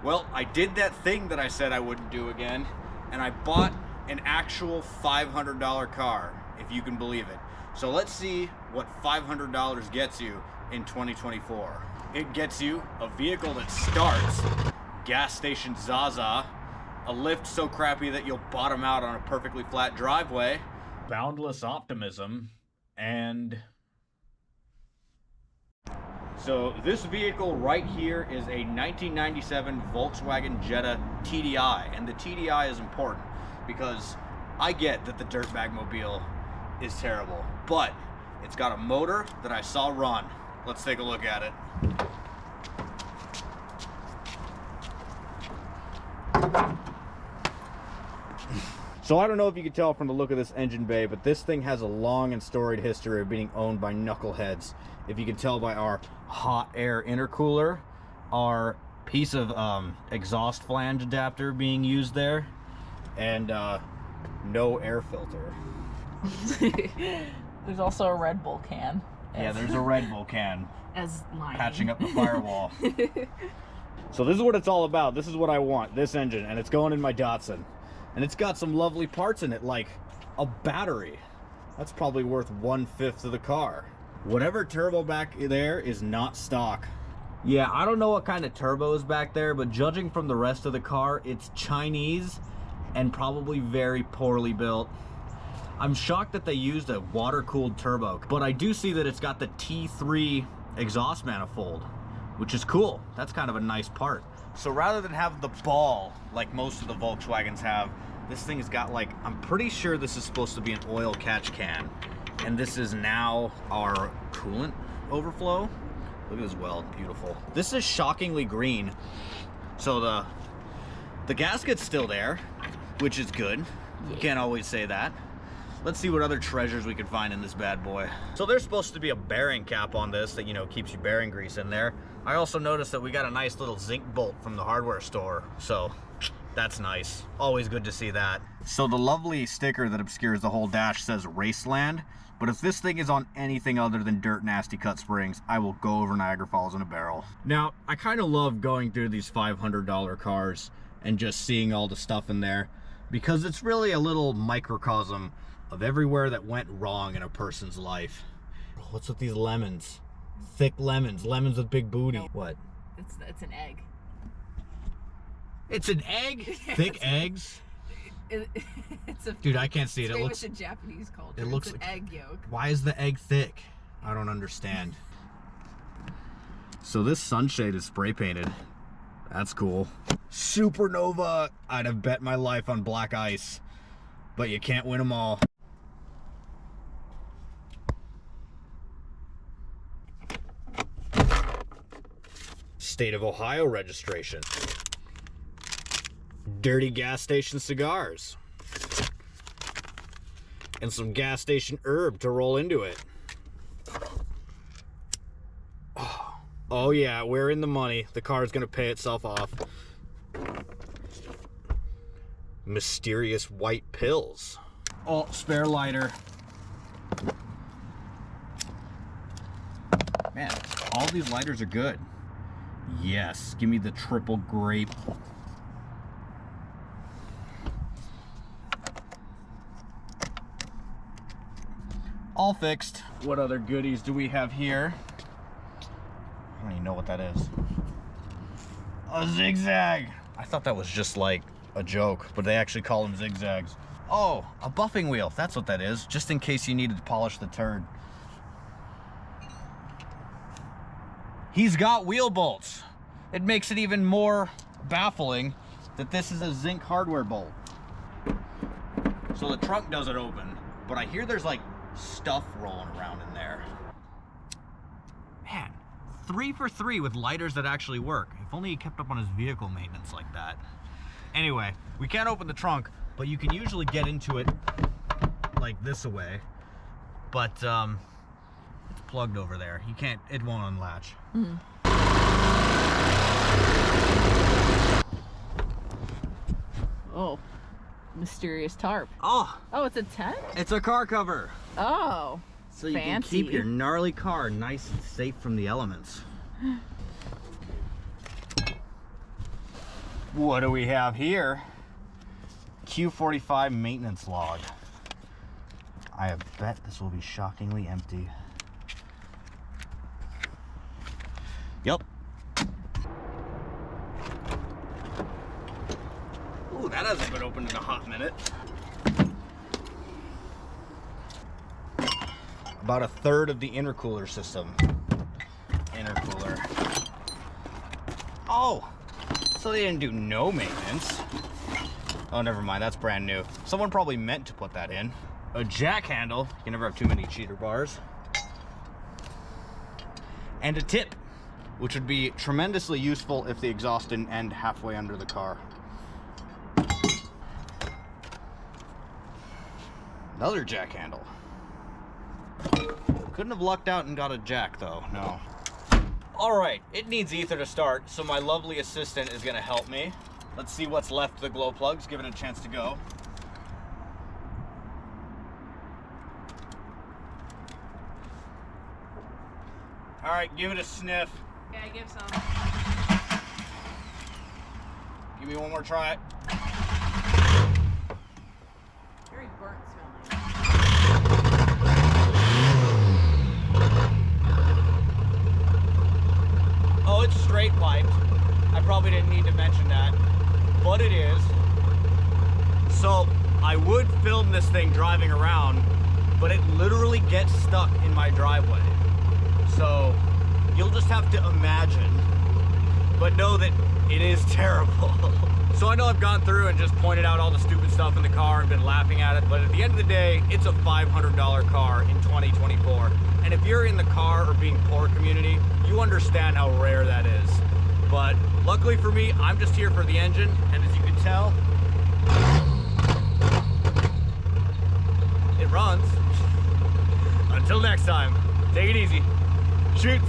Well, I did that thing that I said I wouldn't do again, and I bought an actual $500 car, if you can believe it. So let's see what $500 gets you in 2024. It gets you a vehicle that starts, gas station Zaza, a lift so crappy that you'll bottom out on a perfectly flat driveway, boundless optimism, and... So this vehicle right here is a 1997 Volkswagen Jetta TDI, and the TDI is important because I get that the dirtbag mobile is terrible, but it's got a motor that I saw run. Let's take a look at it. So I don't know if you can tell from the look of this engine bay, but this thing has a long and storied history of being owned by knuckleheads. If you can tell by our hot air intercooler, our piece of exhaust flange adapter being used there, and no air filter. There's also a Red Bull can. Yeah, there's a Red Bull can. As lining. Patching up the firewall. So this is what it's all about. This is what I want, this engine, and it's going in my Datsun. And it's got some lovely parts in it, like a battery. That's probably worth 1/5 of the car. Whatever turbo back there is not stock. Yeah, I don't know what kind of turbo is back there, but judging from the rest of the car, it's Chinese and probably very poorly built. I'm shocked that they used a water-cooled turbo, but I do see that it's got the T3 exhaust manifold, which is cool. That's kind of a nice part. So rather than have the ball like most of the Volkswagens have, this thing has got, like, I'm pretty sure this is supposed to be an oil catch can, and this is now our coolant overflow. Look at this weld, beautiful. This is shockingly green. So the gasket's still there, which is good. You can't always say that. Let's see what other treasures we can find in this bad boy. So there's supposed to be a bearing cap on this that, you know, keeps your bearing grease in there. I also noticed that we got a nice little zinc bolt from the hardware store, so that's nice. Always good to see that. So the lovely sticker that obscures the whole dash says Raceland, but if this thing is on anything other than dirt nasty cut springs, I will go over Niagara Falls in a barrel. Now, I kind of love going through these $500 cars and just seeing all the stuff in there, because it's really a little microcosm of everywhere that went wrong in a person's life. What's with these lemons? Thick lemons, lemons with big booty. No. What? It's an egg. It's an egg? Thick eggs? It's a, dude, I can't see it. It looks in Japanese culture. It looks like an egg yolk. Why is the egg thick? I don't understand. So this sunshade is spray painted. That's cool. Supernova. I'd have bet my life on black ice, but you can't win them all. State of Ohio registration. Dirty gas station cigars. And some gas station herb to roll into it. Oh yeah, we're in the money. The car's gonna pay itself off. Mysterious white pills. Oh, spare lighter. Man, all these lighters are good. Yes, give me the triple grape. All fixed. What other goodies do we have here? I don't even know what that is. A zigzag. I thought that was just like a joke, but they actually call them zigzags. Oh, a buffing wheel. That's what that is, just in case you needed to polish the turd. He's got wheel bolts. It makes it even more baffling that this is a zinc hardware bolt. So the trunk doesn't open, but I hear there's like stuff rolling around in there. Man, 3 for 3 with lighters that actually work. If only he kept up on his vehicle maintenance like that. Anyway, we can't open the trunk, but you can usually get into it like this away. But it's plugged over there. You can't, it won't unlatch. Mm-hmm. Oh, mysterious tarp. Oh, it's a tent? it's a car cover. Oh, so you fancy. Can keep your gnarly car nice and safe from the elements. What do we have here? Q45 maintenance log. I bet this will be shockingly empty. Yep. Ooh, that hasn't been opened in a hot minute. About a third of the intercooler system. Intercooler. Oh, so they didn't do no maintenance. Oh, never mind, that's brand new. Someone probably meant to put that in. A jack handle, you can never have too many cheater bars. And a tip, which would be tremendously useful if the exhaust didn't end halfway under the car. Another jack handle. Couldn't have lucked out and got a jack though, no. All right, it needs ether to start, so my lovely assistant is gonna help me. Let's see what's left of the glow plugs, give it a chance to go. All right, give it a sniff. Okay, give some. Give me one more try. Very burnt smelling. Oh, it's straight piped. I probably didn't need to mention that, but it is. So I would film this thing driving around, but it literally gets stuck in my driveway. So you'll just have to imagine, but know that it is terrible. So I know I've gone through and just pointed out all the stupid stuff in the car and been laughing at it, but at the end of the day, it's a $500 car in 2024. And if you're in the car or being poor community, you understand how rare that is. But luckily for me, I'm just here for the engine, and as you can tell, it runs. Until next time, take it easy. Shoots.